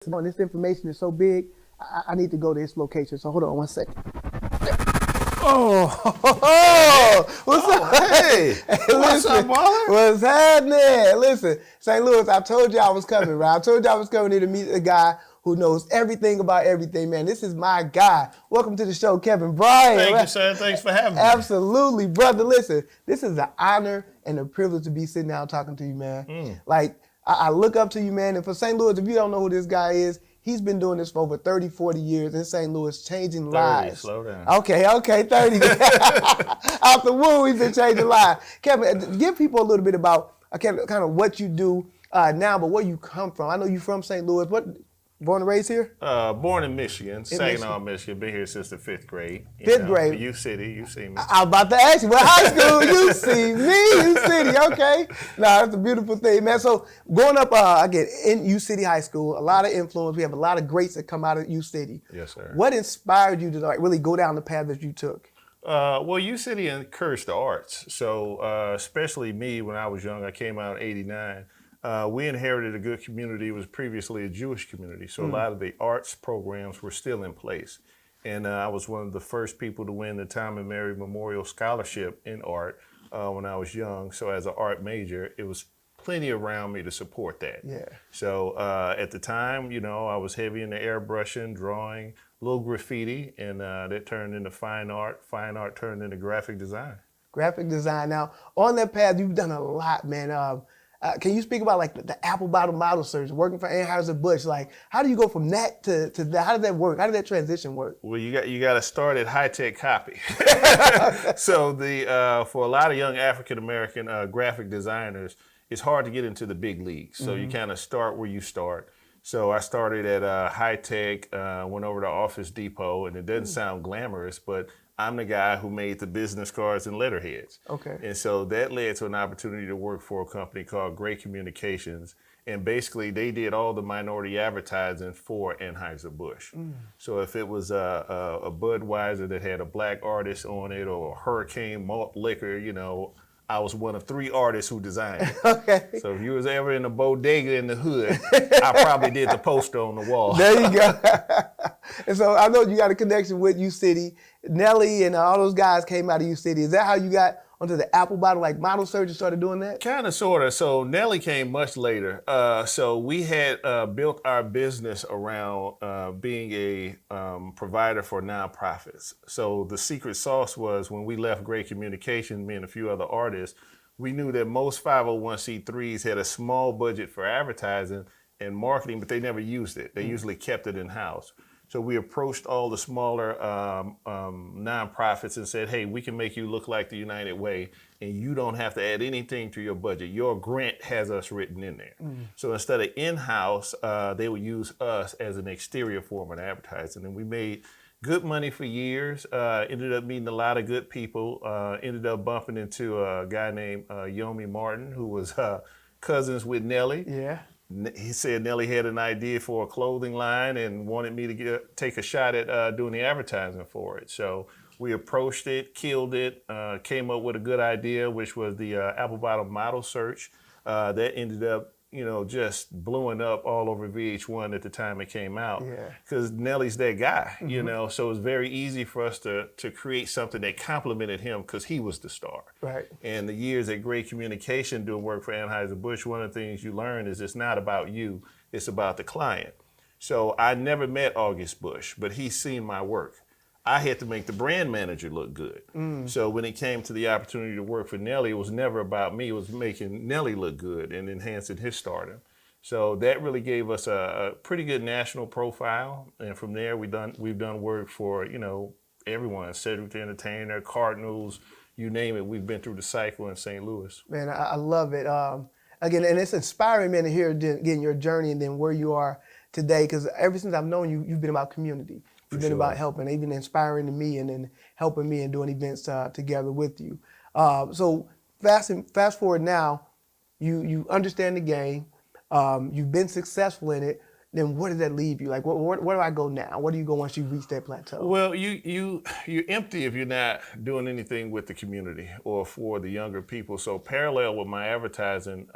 This information is so big, I need to go to this location. So hold on 1 second. What's up? Hey, what's up, Marlon? What's happening? Listen, St. Louis, I told you I was coming, right? I told you I was coming here to meet a guy who knows everything about everything, man. This is my guy. Welcome to the show, Kevin Bryant. Thank you, sir. Thanks for having me. Absolutely, brother. Listen, this is an honor and a privilege to be sitting down talking to you, man. Like, I look up to you, man. And for St. Louis, if you don't know who this guy is, he's been doing this for over 30, 40 years in St. Louis, changing 30, lives. slow down. Okay, 30. Out the womb, he's been changing lives. Kevin, give people a little bit about kind of what you do now, but where you come from. I know you're from St. Louis. Born and raised here? Born in Michigan, Saginaw, Michigan. Been here since the 5th grade. Fifth grade. U City, you see me. I was about to ask you, what high school? You see me, U City, okay. No, that's a beautiful thing, man. So growing up, again, in U City High School, a lot of influence. We have a lot of greats that come out of U City. Yes, sir. What inspired you to really go down the path that you took? Well, U City encouraged the arts. So especially me, when I was young, I came out in '89. We inherited a good community. It was previously a Jewish community, so a lot of the arts programs were still in place. And I was one of the first people to win the Tom and Mary Memorial Scholarship in art when I was young. So as an art major, it was plenty around me to support that. Yeah. So at the time, I was heavy into airbrushing, drawing, little graffiti, and that turned into fine art. Fine art turned into graphic design. Graphic design. Now, on that path, you've done a lot, man. Can you speak about like the apple bottom model search, working for Anheuser-Busch? Like, how do you go from that to that? How does that work? How did that transition work? Well, you got to start at high-tech copy. So for a lot of young African American graphic designers, it's hard to get into the big leagues. So you kind of start where you start. So I started at high-tech, went over to Office Depot, and it doesn't sound glamorous, but I'm the guy who made the business cards and letterheads. Okay. And so that led to an opportunity to work for a company called Great Communications. And basically, they did all the minority advertising for Anheuser-Busch. So if it was a Budweiser that had a black artist on it or Hurricane Malt Liquor, I was one of 3 artists who designed it. Okay. So if you was ever in a bodega in the hood, I probably did the poster on the wall. There you go. And so I know you got a connection with U City. Nelly and all those guys came out of U City. Is that how you got onto the apple bottom, like model search, and started doing that? Kind of, sort of. So Nelly came much later. So we had built our business around being a provider for nonprofits. So the secret sauce was when we left Great Communication, me and a few other artists, we knew that most 501c3s had a small budget for advertising and marketing, but they never used it. They usually kept it in-house. So we approached all the smaller nonprofits and said, hey, we can make you look like the United Way, and you don't have to add anything to your budget. Your grant has us written in there. So instead of in-house, they would use us as an exterior form of advertising. And we made good money for years, ended up meeting a lot of good people, ended up bumping into a guy named Yomi Martin, who was cousins with Nelly. Yeah. He said Nelly had an idea for a clothing line and wanted me to take a shot at doing the advertising for it. So we approached it, killed it, came up with a good idea, which was the apple bottom model search. That ended up, just blowing up all over VH1 at the time it came out. Yeah. Because Nelly's that guy, so it was very easy for us to create something that complimented him because he was the star. Right. And the years at Great Communication doing work for Anheuser-Busch, one of the things you learn is it's not about you, it's about the client. So I never met August Bush, but he's seen my work. I had to make the brand manager look good. So when it came to the opportunity to work for Nelly, it was never about me. It was making Nelly look good and enhancing his stardom. So that really gave us a pretty good national profile. And from there, we've done work for, everyone, Cedric the Entertainer, Cardinals, you name it. We've been through the cycle in St. Louis. Man, I love it. Again, and it's inspiring, man, to hear again your journey and then where you are today. Because ever since I've known you, you've been about community. You've been about helping, even inspiring to me and then helping me and doing events together with you. So fast forward now, you understand the game, you've been successful in it. Then where does that leave you? Like, where do I go now? Where do you go once you reach that plateau? Well, you're empty if you're not doing anything with the community or for the younger people. So parallel with my advertising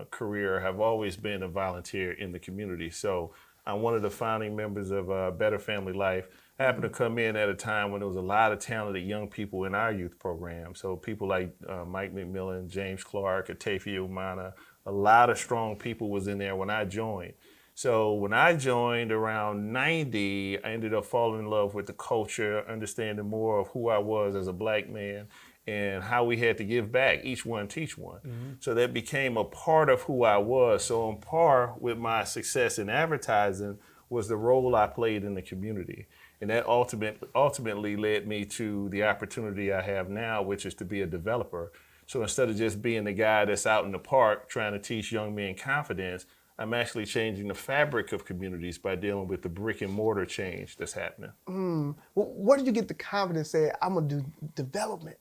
career, I've always been a volunteer in the community. So I'm one of the founding members of Better Family Life. I happened to come in at a time when there was a lot of talented young people in our youth program. So people like Mike McMillan, James Clark, Atafi Umana, a lot of strong people was in there when I joined. So when I joined around 90, I ended up falling in love with the culture, understanding more of who I was as a black man and how we had to give back, each one teach one. So that became a part of who I was. So on par with my success in advertising was the role I played in the community. And that ultimately led me to the opportunity I have now, which is to be a developer. So instead of just being the guy that's out in the park trying to teach young men confidence, I'm actually changing the fabric of communities by dealing with the brick and mortar change that's happening. Well, where did you get the confidence saying, I'm going to do development?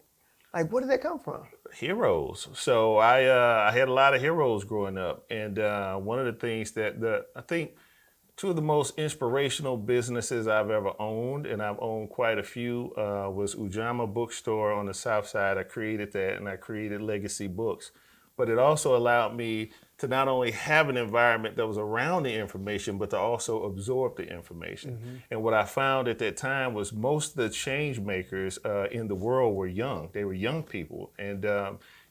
Like, where did that come from? Heroes. So I had a lot of heroes growing up. And one of the things that I think two of the most inspirational businesses I've ever owned, and I've owned quite a few, was Ujamaa Bookstore on the South Side. I created that, and I created Legacy Books. But it also allowed me to not only have an environment that was around the information, but to also absorb the information. And what I found at that time was most of the change makers in the world were young. They were young people. And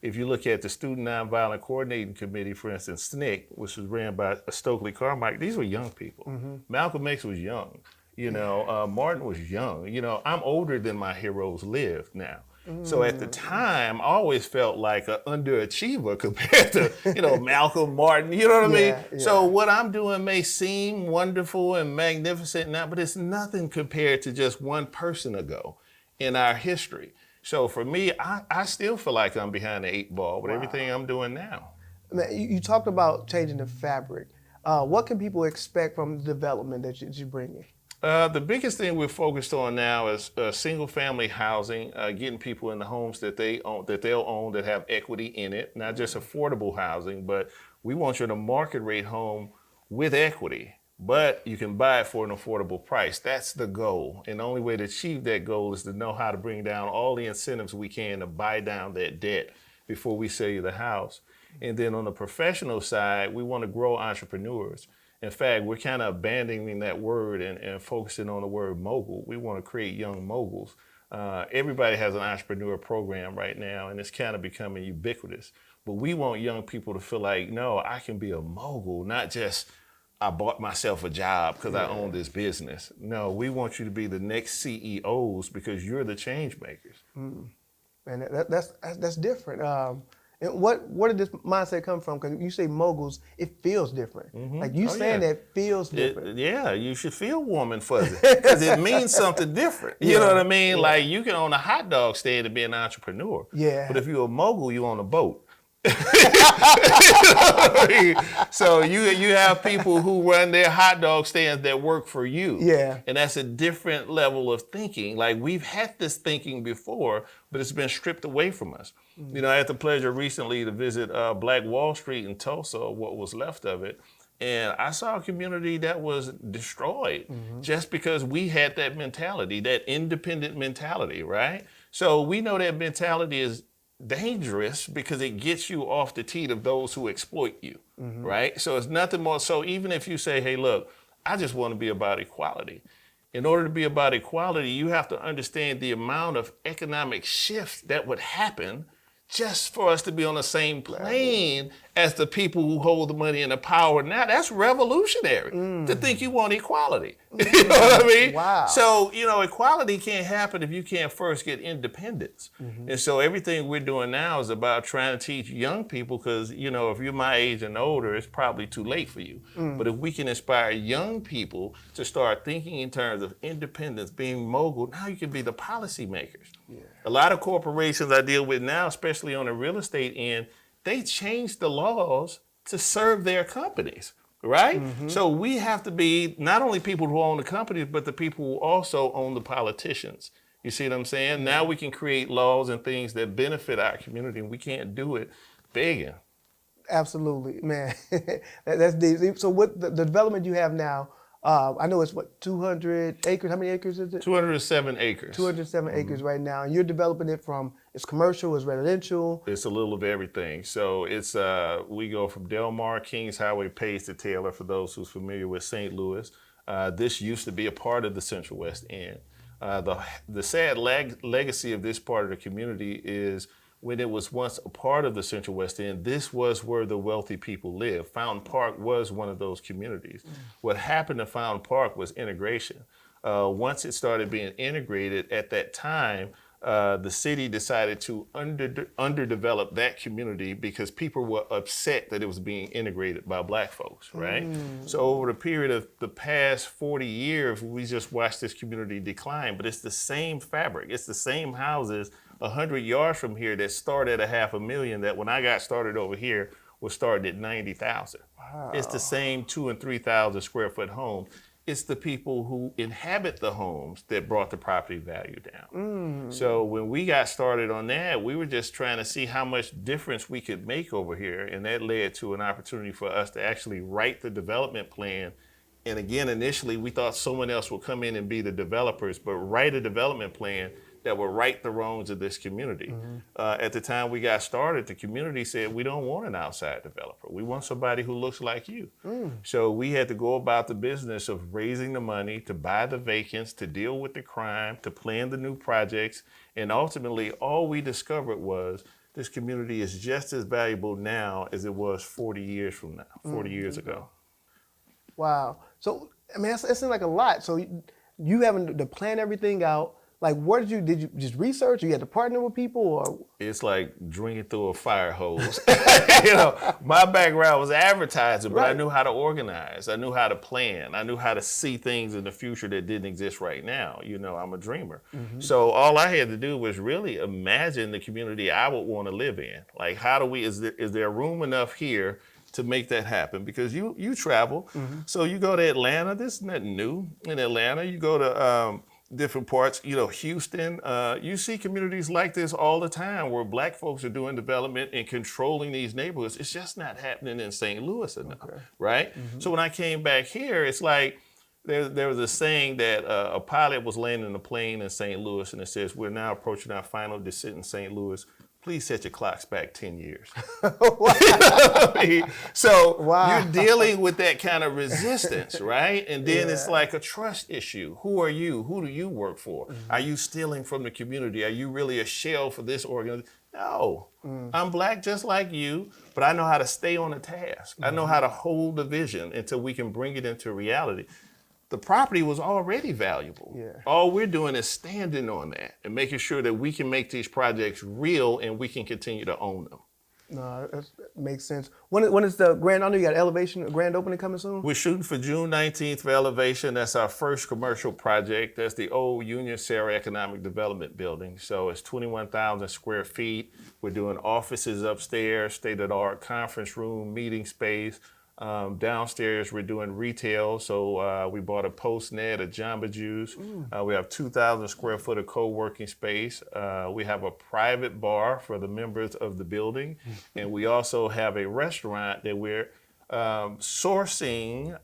if you look at the Student Nonviolent Coordinating Committee, for instance, SNCC, which was ran by Stokely Carmichael, these were young people. Malcolm X was young. You know, Martin was young. You know, I'm older than my heroes lived now. So at the time, I always felt like an underachiever compared to, you know, Malcolm, Martin, you know what I mean? Yeah. So what I'm doing may seem wonderful and magnificent now, but it's nothing compared to just one person ago in our history. So for me, I still feel like I'm behind the 8 ball with everything I'm doing now. Man, you talked about changing the fabric. What can people expect from the development that you're bringing? The biggest thing we're focused on now is single-family housing, getting people in the homes that they'll own that have equity in it, not just affordable housing, but we want you in a market rate home with equity, but you can buy it for an affordable price. That's the goal, and the only way to achieve that goal is to know how to bring down all the incentives we can to buy down that debt before we sell you the house. And then on the professional side, we want to grow entrepreneurs. In fact, we're kind of abandoning that word and focusing on the word mogul. We want to create young moguls. Everybody has an entrepreneur program right now, and it's kind of becoming ubiquitous. But we want young people to feel like, no, I can be a mogul, not just I bought myself a job because I own this business. No, we want you to be the next CEOs because you're the change makers. And that's different. And where did this mindset come from? Because you say moguls, it feels different. Like you saying that feels different. Yeah, you should feel warm and fuzzy because it means something different. You know what I mean? Like you can own a hot dog stand and be an entrepreneur. Yeah. But if you're a mogul, you own a boat. So you have people who run their hot dog stands that work for you. Yeah. And that's a different level of thinking. Like we've had this thinking before, but it's been stripped away from us. You know, I had the pleasure recently to visit Black Wall Street in Tulsa, what was left of it. And I saw a community that was destroyed just because we had that mentality, that independent mentality, right? So we know that mentality is dangerous because it gets you off the teat of those who exploit you, right? So it's nothing more. So even if you say, hey, look, I just want to be about equality. In order to be about equality, you have to understand the amount of economic shift that would happen just for us to be on the same plane as the people who hold the money and the power. Now that's revolutionary to think you want equality. You know what I mean? Wow. So, you know, equality can't happen if you can't first get independence. And so everything we're doing now is about trying to teach young people because, you know, if you're my age and older, it's probably too late for you. But if we can inspire young people to start thinking in terms of independence, being mogul, now you can be the policymakers. A lot of corporations I deal with now, especially on the real estate end, they change the laws to serve their companies, right? So we have to be not only people who own the companies, but the people who also own the politicians. You see what I'm saying? Now we can create laws and things that benefit our community, and we can't do it begging. Absolutely, man. That's deep. So what the development you have now, I know it's what, 200 acres. How many acres is it? 207 acres. 207 acres right now. And you're developing it from, it's commercial, it's residential. It's a little of everything. So it's we go from Del Mar, Kings Highway, Page to Taylor, for those who's familiar with St. Louis. This used to be a part of the Central West End. The sad legacy of this part of the community is when it was once a part of the Central West End, this was where the wealthy people lived. Fountain Park was one of those communities. What happened to Fountain Park was integration. Once it started being integrated at that time, the city decided to underdevelop that community because people were upset that it was being integrated by black folks, right? So over the period of the past 40 years, we just watched this community decline, but it's the same fabric. It's the same houses 100 yards from here that started at $500,000 that when I got started over here was started at 90,000. Wow. It's the same 2,000 and 3,000 square foot homes. It's the people who inhabit the homes that brought the property value down. So when we got started on that, we were just trying to see how much difference we could make over here. And that led to an opportunity for us to actually write the development plan. And again, initially, we thought someone else would come in and be the developers, but write a development plan that will right the wrongs of this community. At the time we got started, the community said, we don't want an outside developer. We want somebody who looks like you. So we had to go about the business of raising the money to buy the vacants, to deal with the crime, to plan the new projects. And ultimately, all we discovered was this community is just as valuable now as it was 40 years from now, 40 years ago. Wow. So, I mean, it seems like a lot. So you having to plan everything out. Like, what did you just research, or you had to partner with people, or? It's like drinking through a fire hose. My background was advertising, but I knew how to organize. I knew how to plan. I knew how to see things in the future that didn't exist right now. I'm a dreamer. So all I had to do was really imagine the community I would want to live in. Like, is there room enough here to make that happen? Because you travel. So you go to Atlanta, this is nothing new. In Atlanta, you go to different parts, Houston, you see communities like this all the time where black folks are doing development and controlling these neighborhoods. It's just not happening in St. Louis enough, right? So when I came back here, it's like there was a saying that a pilot was landing a plane in St. Louis, and it says, we're now approaching our final descent in St. Louis. Please set your clocks back 10 years. So you're dealing with that kind of resistance, right? And then it's like a trust issue. Who are you? Who do you work for? Are you stealing from the community? Are you really a shell for this organization? No, I'm black just like you, but I know how to stay on the task. I know how to hold the vision until we can bring it into reality. The property was already valuable. All we're doing is standing on that and making sure that we can make these projects real and we can continue to own them. No, that makes sense. When is the grand? I know you got Elevation, a grand opening coming soon? We're shooting for June 19th for Elevation. That's our first commercial project. That's the old Union Sarah Economic Development Building. So it's 21,000 square feet. We're doing offices upstairs, state-of-the-art conference room, meeting space. Downstairs, we're doing retail, so we bought a Postnet, a Jamba Juice. We have 2,000 square foot of co-working space. We have a private bar for the members of the building, and we also have a restaurant that we're sourcing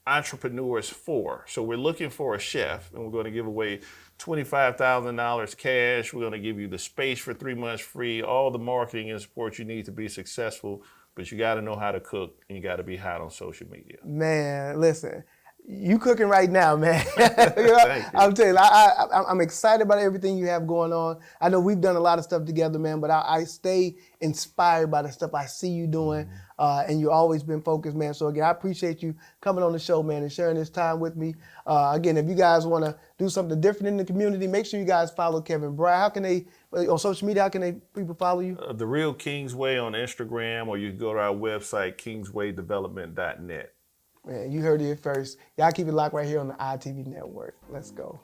entrepreneurs for. So we're looking for a chef, and we're going to give away $25,000 cash. We're going to give you the space for 3 months free, all the marketing and support you need to be successful. But you got to know how to cook, and you got to be hot on social media. Man, listen, you cooking right now, man. Thank you. I'm telling you, I'm excited about everything you have going on. I know we've done a lot of stuff together, man, but I stay inspired by the stuff I see you doing, and you've always been focused, man. So again, I appreciate you coming on the show, man, and sharing this time with me. Again, if you guys want to do something different in the community, make sure you guys follow Kevin Bryant. How can they, on social media, how can people follow you? The Real Kingsway on Instagram, or you can go to our website, kingswaydevelopment.net. Man, you heard it first. Y'all keep it locked right here on the ITV network. Let's go.